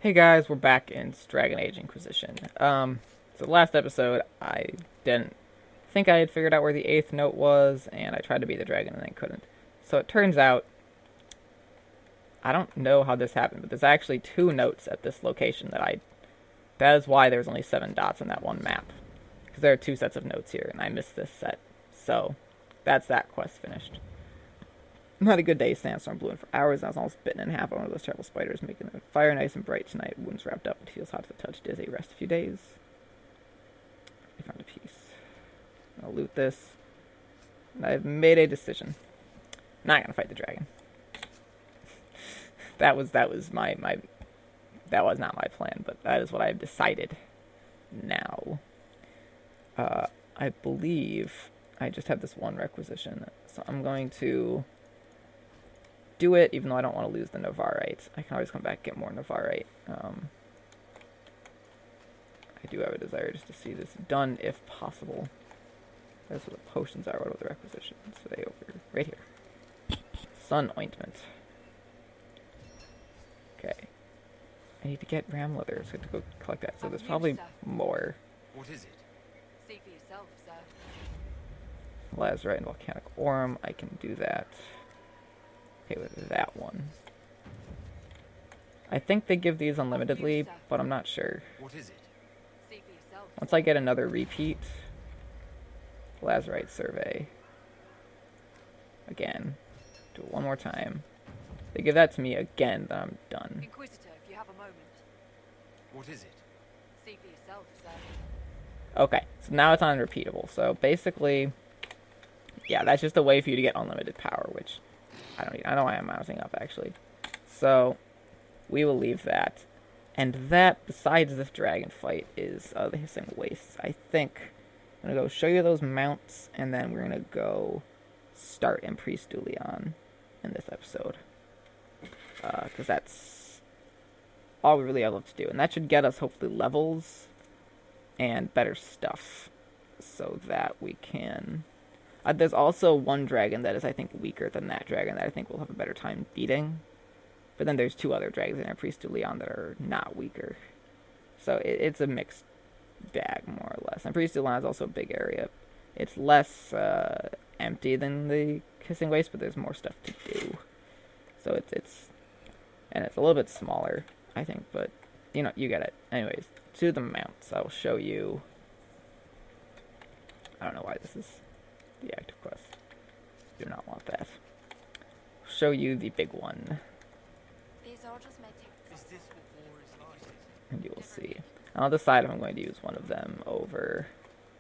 Hey guys, we're back in Dragon Age Inquisition. So last episode, I didn't think I had figured out where the eighth note was, and I tried to beat the dragon and I couldn't. So it turns out, I don't know how this happened, but there's actually two notes at this location that is why there's only 7 dots on that one map. Because there are 2 sets of notes here, and I missed this set. So, that's that quest finished. Not a good day. Sandstorm blew in for hours, and I was almost bitten in half by one of those terrible spiders, making the fire nice and bright tonight. Wounds wrapped up, it feels hot to the touch. Dizzy. Rest a few days. I found a piece. I'll loot this. And I've made a decision. I'm not gonna fight the dragon. that was my that was not my plan, but that is what I've decided now. I believe I just have this one requisition, so I'm going to do it, even though I don't want to lose the Navarite. I can always come back and get more Navarite. I do have a desire just to see this done, if possible. That's what the potions are. What are the requisitions? So they over right here. Sun ointment. Okay. I need to get ram leather, so I have to go collect that. So there's probably more. What is it? See for yourself, sir. Lazarite and volcanic orm. I can do that. Okay, with that one. I think they give these unlimitedly, but I'm not sure. What is it? See for yourself. Once I get another repeat, Lazarite survey. Again. Do it one more time. They give that to me again, then I'm done. Inquisitor, if you have a moment. What is it? See for yourself, sir. Okay, so now it's unrepeatable. So basically, yeah, that's just a way for you to get unlimited power, which I know why I'm mounting up actually. So we will leave that. And that, besides this dragon fight, is the Hissing Wastes. I think I'm gonna go show you those mounts, and then we're gonna go start in Priest Dulion in this episode. Because that's all we really have left to do. And that should get us, hopefully, levels and better stuff. So that we can... there's also one dragon that is, I think, weaker than that dragon that I think we'll have a better time beating. But then there's 2 other dragons in our Priest of Leon that are not weaker. So it's a mixed bag, more or less. And Priest of Leon is also a big area. It's less empty than the Kissing Waste, but there's more stuff to do. So it's a little bit smaller, I think, but you get it. Anyways, to the mounts. I'll show you. I don't know why this is the active quest. Do not want that. I'll show you the big one. These orders may take Is this what war is like? And you will see. I'll decide if I'm going to use one of them over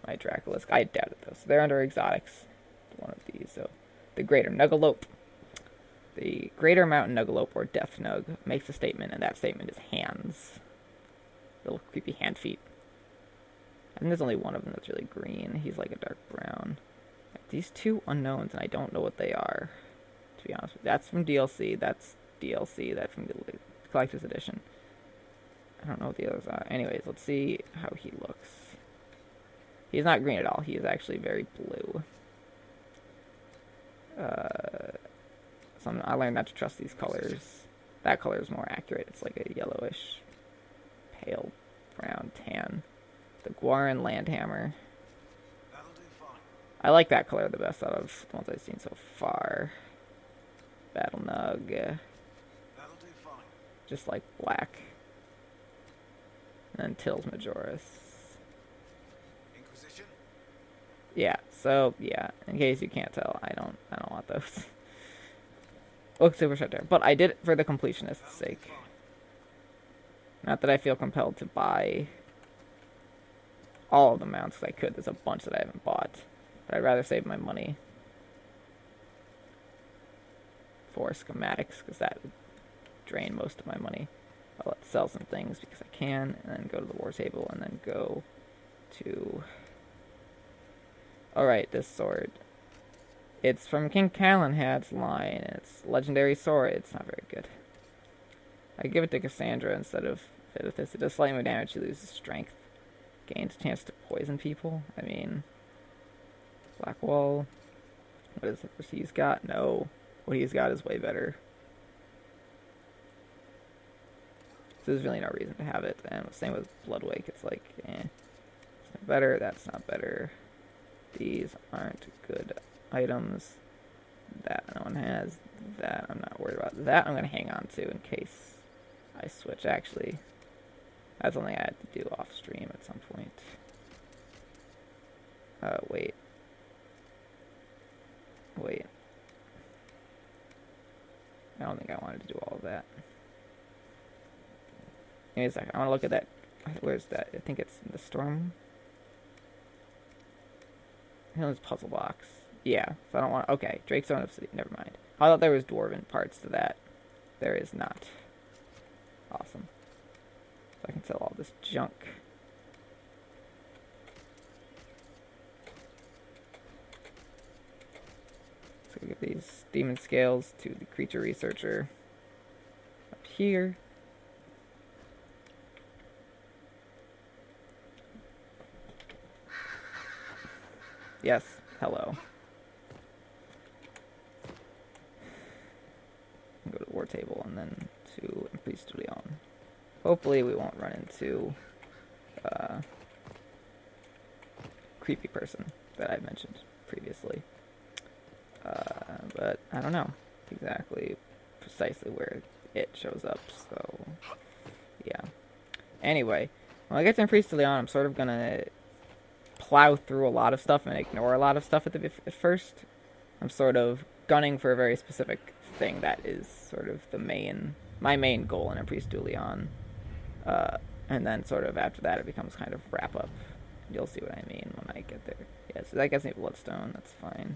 my Dracolisk. I doubt it, though. So they're under exotics. One of these. So the Greater Nuggalope. The Greater Mountain Nuggalope, or Death Nug, makes a statement, and that statement is hands. Little creepy hand feet. I think there's only one of them that's really green. He's like a dark brown. These 2 unknowns, and I don't know what they are, to be honest with you. That's from DLC. That's DLC. That's from the Collector's Edition. I don't know what the others are. Anyways, let's see how he looks. He's not green at all. He is actually very blue. I learned not to trust these colors. That color is more accurate. It's like a yellowish, pale brown tan. The Guaran Landhammer. That'll do fine. I like that color the best out of the ones I've seen so far. Battle Nug. That'll do fine. Just like black. And then Tils Majoris. Inquisition? Yeah, so yeah, in case you can't tell, I don't want those. Look super shut there. But I did it for the completionist's sake. Not that I feel compelled to buy all of the mounts, because I could. There's a bunch that I haven't bought. But I'd rather save my money for schematics, because that would drain most of my money. Let's sell some things because I can, and then go to the war table, and then go to... Alright, this sword. It's from King Calenhad's line, and it's a legendary sword. It's not very good. I give it to Cassandra instead of this. It does slightly more damage. She loses strength. Gains a chance to poison people. I mean, Blackwall. What is it he's got? No. What he's got is way better. there's really no reason to have it. And same with Bloodwake. It's like, it's not better. That's not better. These aren't good items. That no one has. That I'm not worried about. That I'm going to hang on to in case I switch. Actually, that's something I had to do off stream at some point. Wait. I don't think I wanted to do all of that. Give me a second. I want to look at that. Where's that? I think it's in the storm. I know it's puzzle box. Yeah, so I don't want... Okay, Drakestone Obsidian. Never mind. I thought there was dwarven parts to that. There is not. Awesome. So I can sell all this junk. So we get these demon scales to the creature researcher up here. Yes, hello. Go to the war table and then to Priest Leon. Hopefully we won't run into creepy person that I mentioned previously. But I don't know exactly precisely where it shows up, so yeah. Anyway, when I get to Priest Leon, I'm sort of gonna plow through a lot of stuff and ignore a lot of stuff at first. I'm sort of gunning for a very specific thing that is sort of my main goal in a Priest Leon. And then sort of after that it becomes kind of wrap up. You'll see what I mean when I get there. Yeah, so that gets me Bloodstone, that's fine.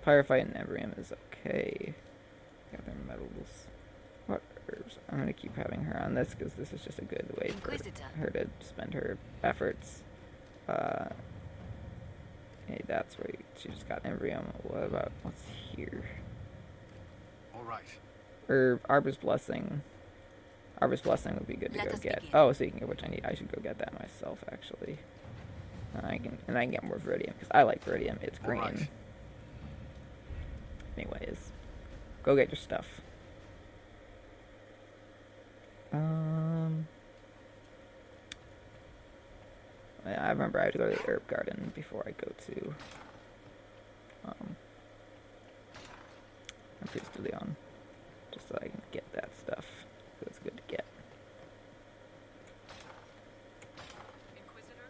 Pyrophyte and Ebrium is okay. Got their metals. What herbs? I'm gonna keep having her on this because this is just a good way for her to spend her efforts. Hey, that's where she just got Ebrium. What about what's here? All right. Arbor's Blessing. Arbor's Blessing would be good to go get. Begin. Oh, speaking of which, I should go get that myself, actually. I can get more Viridium, because I like Viridium. It's green. Right. Anyways, go get your stuff. I remember I had to go to the herb garden before I go to Priest Leon, just so I can get that stuff. It's good to get. Inquisitor?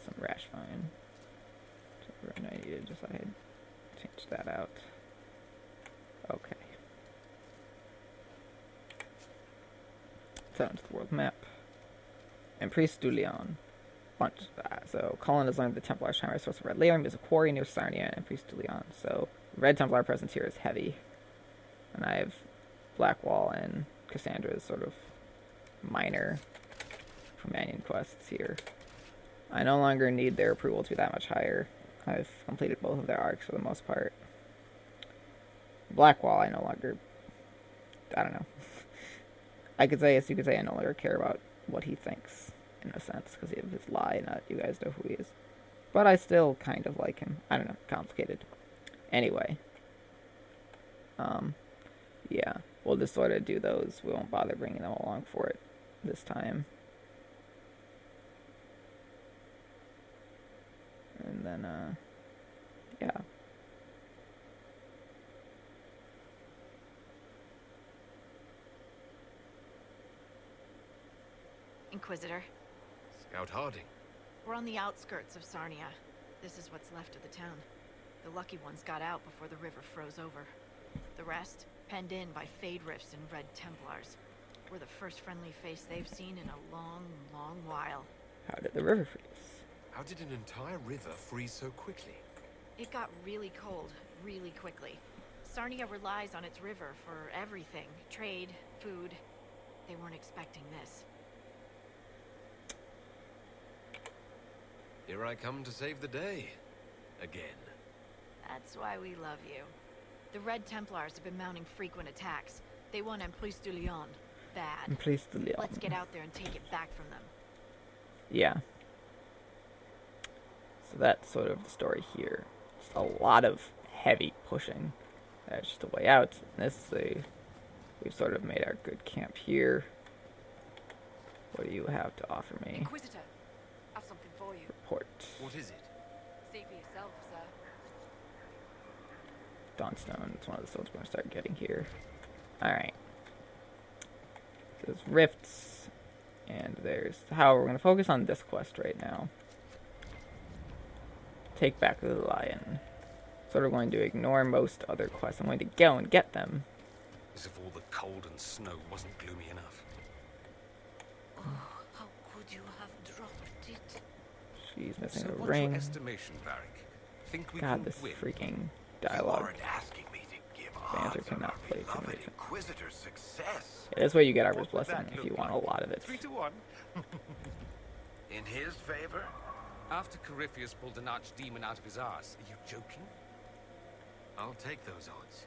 Some rash vine. I needed, just I had changed that out. Okay. Turn to the world map. And Priest Leon. So Colin has learned the Templar's primary source of red lyrium is a quarry near Sarnia and Priest Leon. So red Templar presence here is heavy. And I have Blackwall and Cassandra's sort of minor companion quests here. I no longer need their approval to be that much higher. I've completed both of their arcs for the most part. Blackwall, I no longer... I don't know. I could say, as you could say, I no longer care about what he thinks, in a sense, because of his lie, not you guys know who he is. But I still kind of like him. I don't know, complicated. Anyway. Yeah, we'll just sort of do those. We won't bother bringing them along for it this time. And then, yeah. Inquisitor, Scout Harding. we're on the outskirts of Sarnia. This is what's left of the town. The lucky ones got out before the river froze over. The rest, penned in by Fade Rifts and Red Templars. We're the first friendly face they've seen in a long, long while. How did the river freeze? How did an entire river freeze so quickly? It got really cold, really quickly. Sarnia relies on its river for everything. Trade, food. They weren't expecting this. Here I come to save the day. Again. That's why we love you. The Red Templars have been mounting frequent attacks. They want Priest Leon. Bad. Priest Leon. Let's get out there and take it back from them. yeah. So that's sort of the story here. Just a lot of heavy pushing. That's just a way out. And this is we've sort of made our good camp here. What do you have to offer me? Inquisitor, I've something for you. Report. What is it? See for yourself, sir. Dawnstone. It's one of the stones we're going to start getting here. Alright. So there's rifts. And there's... However, we're going to focus on this quest right now. Take back the lion. Sort of going to ignore most other quests. I'm going to go and get them. As if all the cold and snow wasn't gloomy enough. Oh, how could you have dropped it? She's missing So a what's ring. your estimation, Varric? Think we God, can this win? freaking You dialogue. aren't asking me to give Banter odds on cannot our play too beloved much. Inquisitor's success. It is where you get Arbor's What would Blessing that if you look want a like? lot of it. 3-1. In his favor? After Corypheus pulled an archdemon out of his arse, are you joking? I'll take those odds.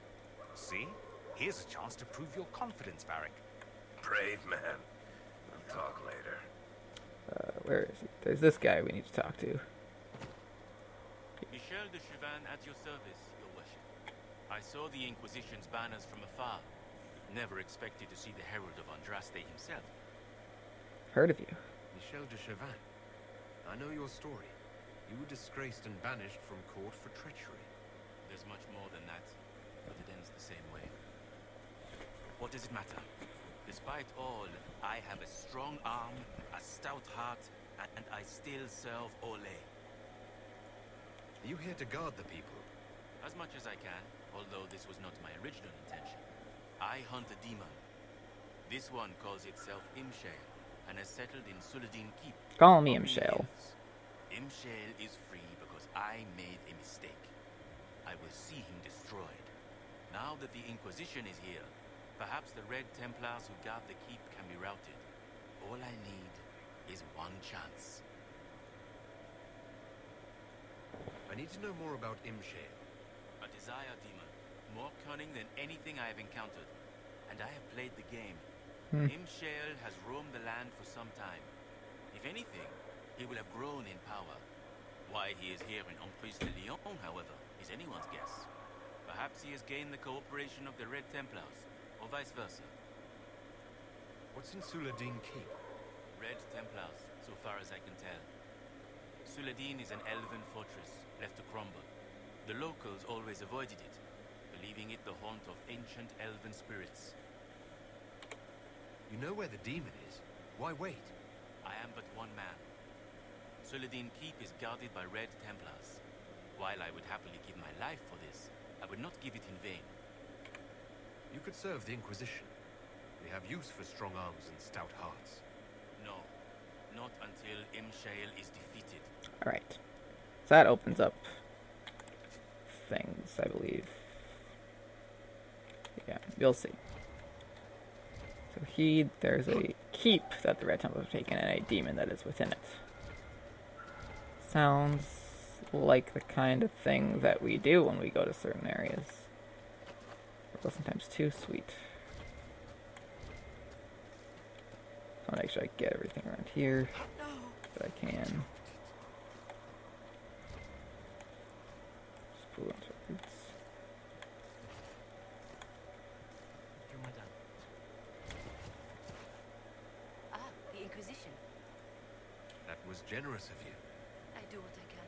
See? Here's a chance to prove your confidence, Varric. Brave man. We'll talk later. Where is he? There's this guy we need to talk to. Michel de Chauvin at your service, your worship. I saw the Inquisition's banners from afar. Never expected to see the Herald of Andraste himself. Heard of you. Michel de Chauvin. I know your story. You were disgraced and banished from court for treachery. There's much more than that, but it ends the same way. What does it matter? Despite all, I have a strong arm, a stout heart, and I still serve Ole. Are you here to guard the people? As much as I can, although this was not my original intention. I hunt a demon. This one calls itself Imshale, and has settled in Suladin Keep. Call me Up in the Imshale. hills. Imshale is free because I made a mistake. I will see him destroyed. Now that the Inquisition is here, perhaps the Red Templars who guard the keep can be routed. All I need is one chance. I need to know more about Imshale. A desire demon, more cunning than anything I have encountered. And I have played the game. Imshale has roamed the land for some time. If anything, he will have grown in power. Why he is here in Emprise de Lyon, however, is anyone's guess. Perhaps he has gained the cooperation of the Red Templars, or vice versa. What's in Suladin Keep? Red Templars, so far as I can tell. Suladin is an elven fortress, left to crumble. The locals always avoided it, believing it the haunt of ancient elven spirits. You know where the demon is. Why wait? I am but one man. Suladin Keep is guarded by Red Templars. While I would happily give my life for this, I would not give it in vain. You could serve the Inquisition. We have use for strong arms and stout hearts. No, not until Imshale is defeated. Alright. So that opens up things, I believe. Yeah, you'll see. So there's a keep that the Red Templars have taken and a demon that is within it. Sounds like the kind of thing that we do when we go to certain areas. Or sometimes too sweet. I want to make sure I get everything around here that I can. Just pull into our boots. Ah, the Inquisition. That was generous of you. I do what I can.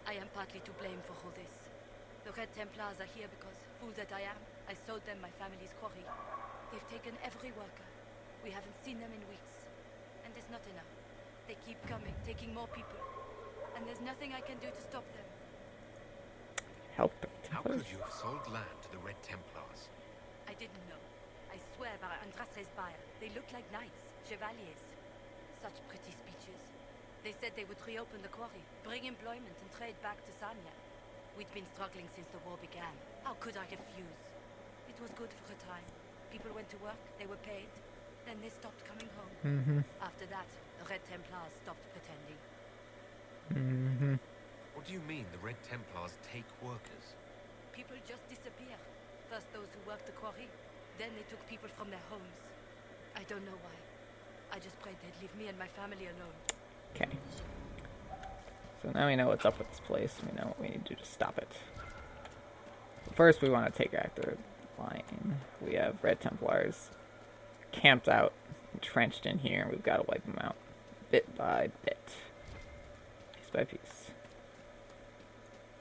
I am partly to blame for all this. The Red Templars are here because, fool that I am, I sold them my family's quarry. They've taken every worker. We haven't seen them in weeks. And there's not enough. They keep coming, taking more people. And there's nothing I can do to stop them. Help the How Templars. could you have sold land to the Red Templars? I didn't know. I swear by Andraste's buyer. They look like knights, chevaliers. Such pretty speeches. They said they would reopen the quarry, bring employment and trade back to Sanya. We'd been struggling since the war began. How could I refuse? It was good for a time. People went to work, they were paid. Then they stopped coming home. After that, the Red Templars stopped pretending. What do you mean the Red Templars take workers? People just disappear. First those who worked the quarry, then they took people from their homes. I don't know why. I just prayed they'd leave me and my family alone. So now we know what's up with this place. We know what we need to do to stop it. But first, we want to take out the line. We have Red Templars camped out, entrenched in here, and we've got to wipe them out bit by bit, piece by piece.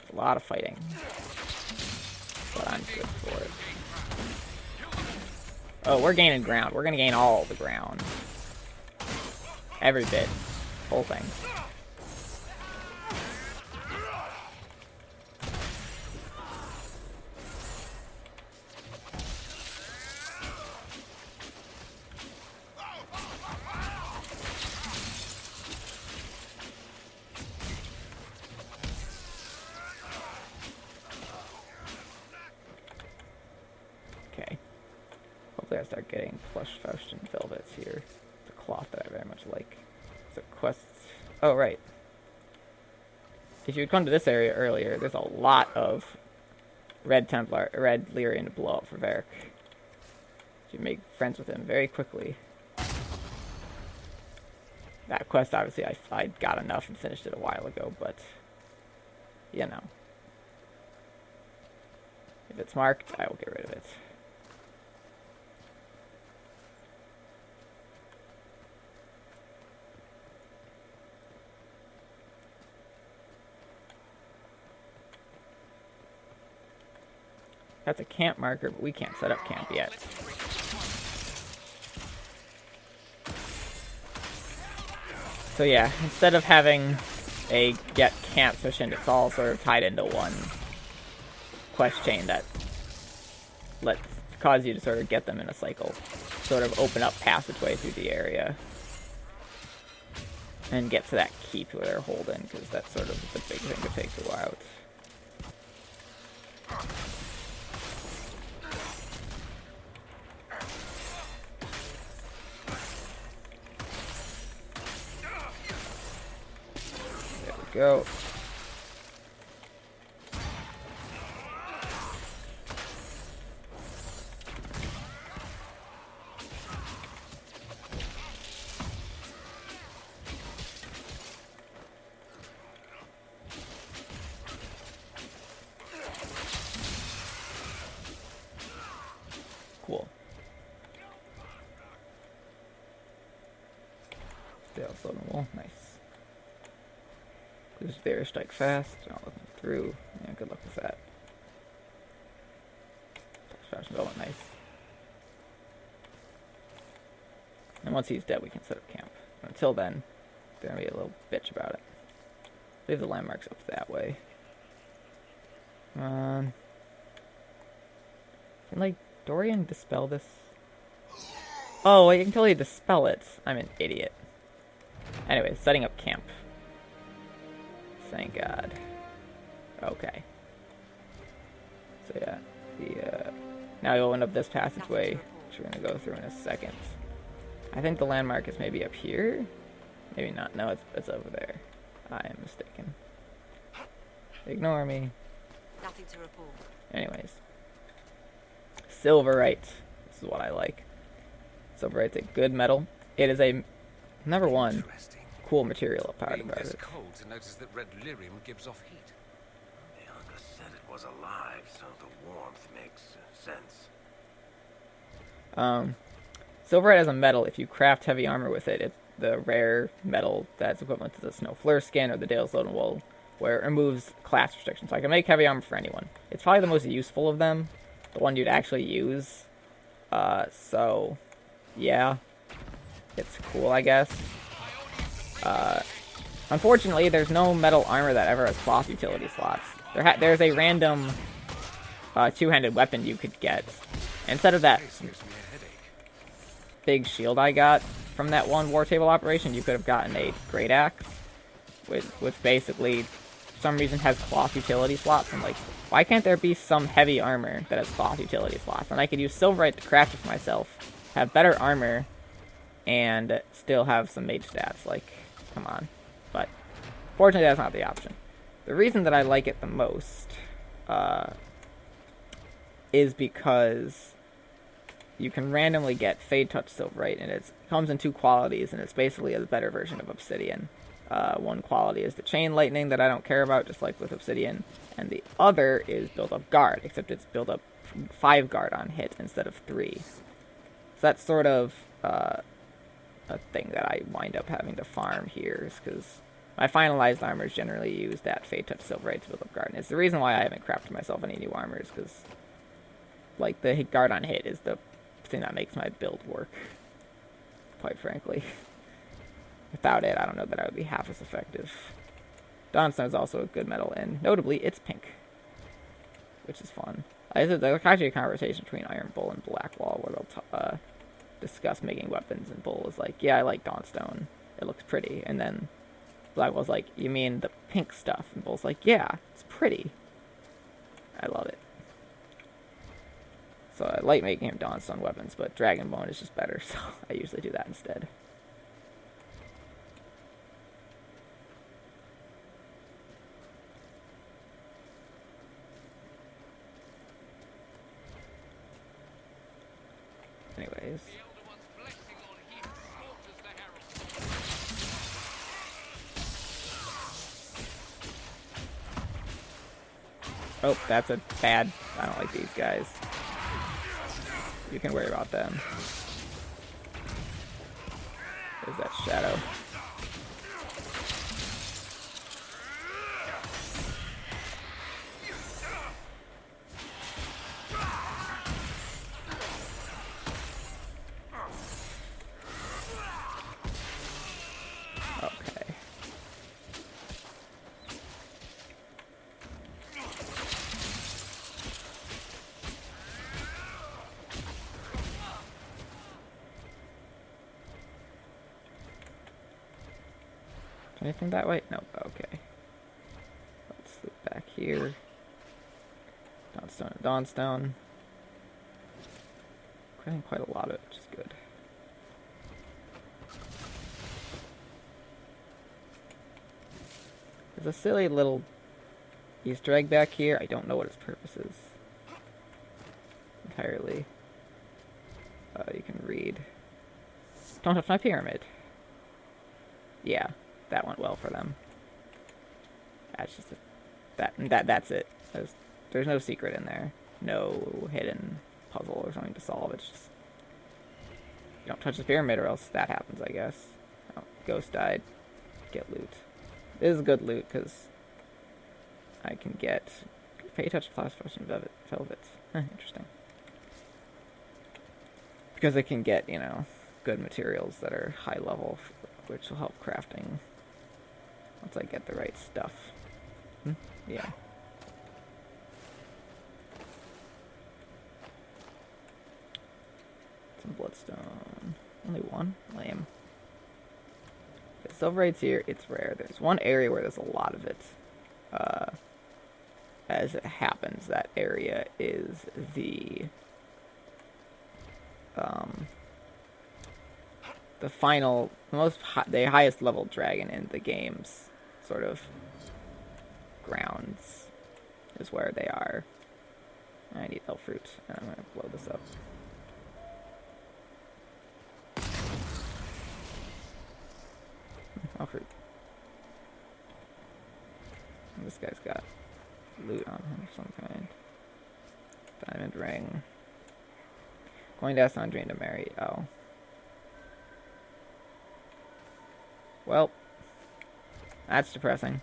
It's a lot of fighting, but I'm good for it. Oh, we're gaining ground. We're going to gain all the ground. Every bit. Whole thing. Okay. Hopefully I start getting plush Faustian velvets here. It's a cloth that I very much like. So quests. Oh, right. If you had come to this area earlier, there's a lot of Red Lyrian to blow up for Varric. You make friends with him very quickly. That quest, obviously, I got enough and finished it a while ago, but, you know. If it's marked, I will get rid of it. That's a camp marker, but we can't set up camp yet. So yeah, instead of having a get camp mission, it's all sort of tied into one quest chain that cause you to sort of get them in a cycle. Sort of open up passageway through the area. And get to that keep where they're holding, because that's sort of the big thing to take you out. Go. Cool. Stay out floating wall. Nice. This there, strike fast. Not looking through. Yeah, good luck with that. Fast development, nice. And once he's dead, we can set up camp. But until then, they're gonna be a little bitch about it. Leave the landmarks up that way. Come on. Can, like, Dorian dispel this? Oh, I can totally dispel it. I'm an idiot. Anyway, setting up camp. Thank God. Okay. So yeah, now we open up this passageway, which we're gonna go through in a second. I think the landmark is maybe up here. Maybe not. No, it's over there. I am mistaken. Ignore me. Nothing to report. Anyways, silverite. This is what I like. Silverite's a good metal. It is a number one cool material of power Being this devices. cold to notice that red lyrium gives off heat. The Anka said it was alive, so the warmth makes sense. Silverite as a metal, if you craft heavy armor with it, it's the rare metal that's equivalent to the Snow Fleur skin or the Dale's Loden Wool, where it removes class restrictions. So I can make heavy armor for anyone. It's probably the most useful of them, the one you'd actually use. So, yeah, it's cool, I guess. Unfortunately, there's no metal armor that ever has cloth utility slots. There's a random two-handed weapon you could get. Instead of that This gives me a headache. big shield I got from that one war table operation, you could have gotten a great axe, which basically, for some reason, has cloth utility slots. I'm like, why can't there be some heavy armor that has cloth utility slots? And I could use Silverite to craft it for myself, have better armor, and still have some mage stats. Like, come on. But fortunately, that's not the option. The reason that I like it the most is because you can randomly get Fade Touch Silverite, and it comes in two qualities, and it's basically a better version of Obsidian. One quality is the chain lightning that I don't care about, just like with obsidian, and the other is build up guard, except it's build up 5 guard on hit instead of 3. So that's sort of a thing that I wind up having to farm here, because my finalized armors generally use that Fade Touch Silverite to build up guard. And it's the reason why I haven't crafted myself any new armors, because like the guard on hit is the thing that makes my build work, quite frankly. Without it, I don't know that I would be half as effective. Dawnstone is also a good metal, and notably, it's pink, which is fun. There's actually a conversation between Iron Bull and Blackwall where they'll discuss making weapons, and Bull is like, yeah, I like Dawnstone. It looks pretty. And then Blackwall's like, you mean the pink stuff? And Bull's like, yeah, it's pretty. I love it. So I like making him Dawnstone weapons, but Dragonbone is just better, so I usually do that instead. Anyways. Oh, that's a bad. I don't like these guys. You can worry about them. There's that shadow. Okay. Anything that way? Nope. Okay. Let's loop back here. Dawnstone and Dawnstone. Getting quite a lot of it, which is good. There's a silly little Easter egg back here. I don't know what its purpose is entirely. You can read. Don't touch my pyramid. Yeah. That went well for them. That's just that's it. There's no secret in there. No hidden puzzle or something to solve. It's just you don't touch the pyramid or else that happens, I guess. Oh, ghost died. Get loot. This is good loot because I can get Fey Touch Plastic and Velvet. Interesting. Because I can get, you know, good materials that are high level, which will help crafting. Once I get the right stuff. Yeah. Some bloodstone. Only one? Lame. Okay, Silverite's here. It's rare. There's one area where there's a lot of it. As it happens, that area is the final, the highest level dragon in the game's sort of grounds is where they are. I need elf fruit, and I'm gonna blow this up. Elf fruit. And this guy's got loot on him of some kind. Diamond ring. Going to ask Andrine to marry. Oh. Well, that's depressing.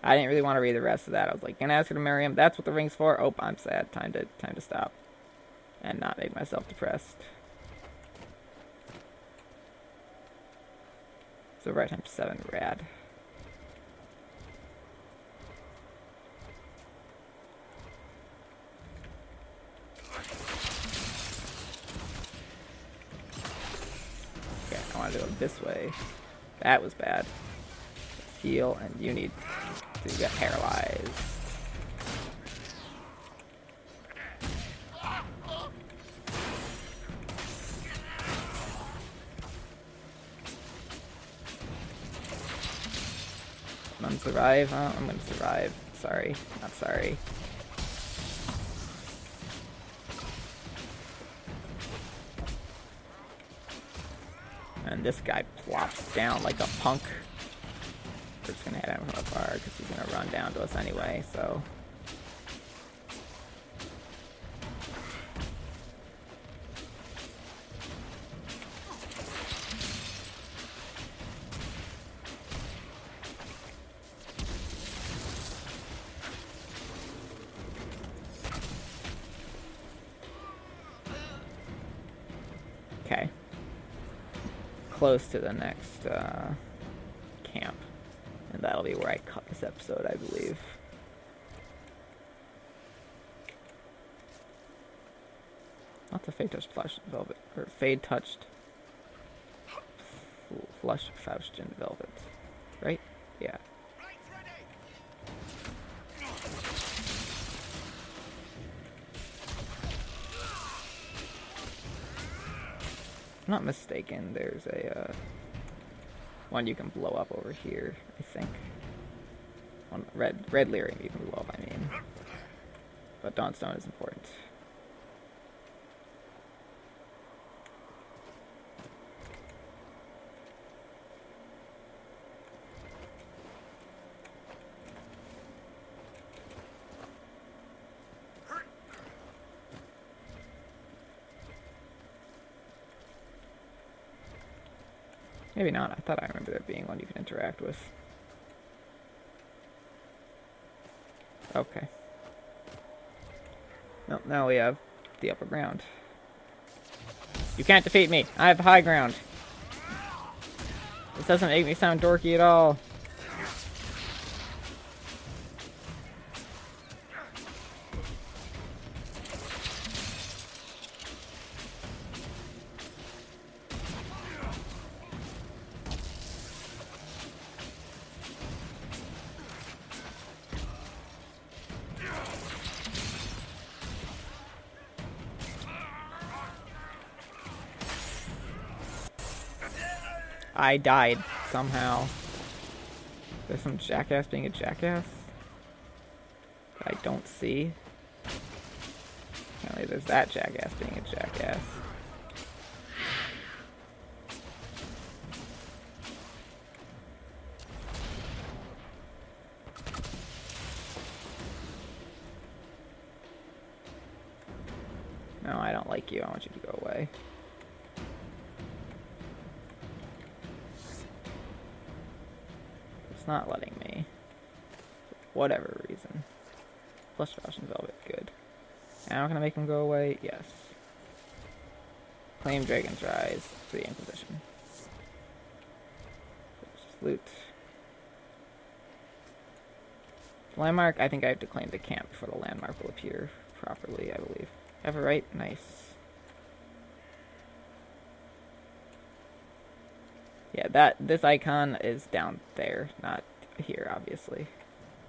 I didn't really want to read the rest of that. I was like, gonna ask her to marry him. That's what the ring's for. Oh, I'm sad. Time to stop and not make myself depressed. So right time 7, rad. I want to go this way. That was bad. Let's heal, and you need to get paralyzed. I'm gonna survive. Oh, I'm gonna survive. Sorry, not sorry. And this guy plops down like a punk. We're just gonna hit him from afar because he's gonna run down to us anyway, so. Okay. Close to the next camp. And that'll be where I cut this episode, I believe. Not the Fade Touched Flush Velvet. Or Fade Touched Flush Faustian Velvet. Right? Yeah. If I'm not mistaken, there's a one you can blow up over here, I think. One red lyrium you can blow up, I mean. But Dawnstone is important. Maybe not. I thought I remember there being one you can interact with. Okay. No, now we have the upper ground. You can't defeat me. I have the high ground. This doesn't make me sound dorky at all. I died somehow. There's some jackass being a jackass that I don't see. Apparently there's that jackass being a jackass. No, I don't like you. I want you to go away. It's not letting me. For whatever reason. Plus Faustian Velvet, good. Now can I make him go away? Yes. Claim Dragon's Rise for the Inquisition. Just loot. Landmark, I think I have to claim the camp before the landmark will appear properly, I believe. Have it right? Nice. Yeah, this icon is down there, not here, obviously.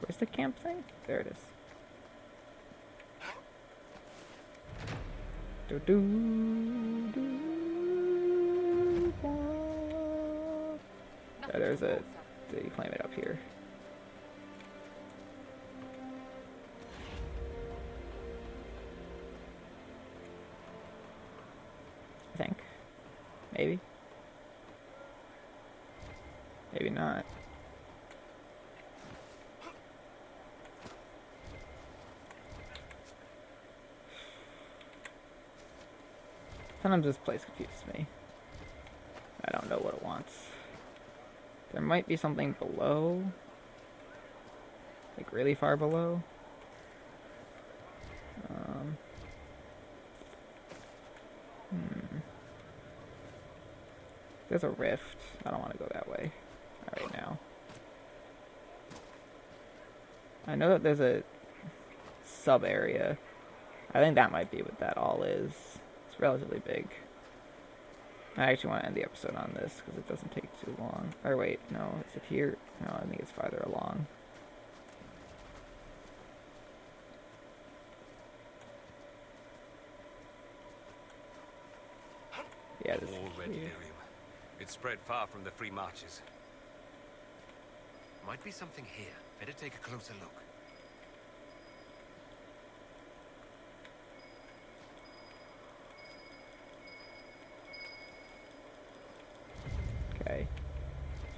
Where's the camp thing? There it is. Oh, there's a... Did you claim it up here? I think. Maybe. Maybe not. Sometimes this place confuses me. I don't know what it wants. There might be something below. Like really far below. There's a rift. I don't want to go that way. Not right now. I know that there's a sub area. I think that might be what that all is. It's relatively big. I actually want to end the episode on this because it doesn't take too long. Or wait, no, is it here? No, I think it's farther along. Yeah, this All is red here. lyrium. It's spread far from the free marches. Might be something here. Better take a closer look.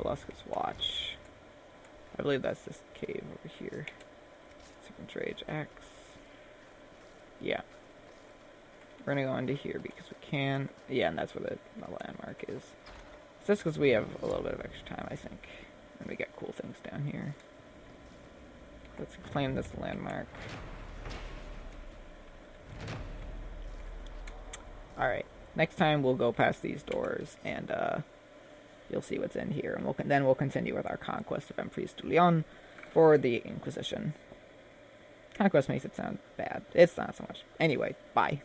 Velasquez Watch. I believe that's this cave over here. Serpent Rage X. Yeah. We're gonna go into here because we can. Yeah, and that's where the landmark is. It's just because we have a little bit of extra time, I think. And we get cool things down here. Let's claim this landmark. Alright. Next time we'll go past these doors and you'll see what's in here. And then we'll continue with our conquest of Empress du Leon for the Inquisition. Conquest makes it sound bad. It's not so much. Anyway, bye.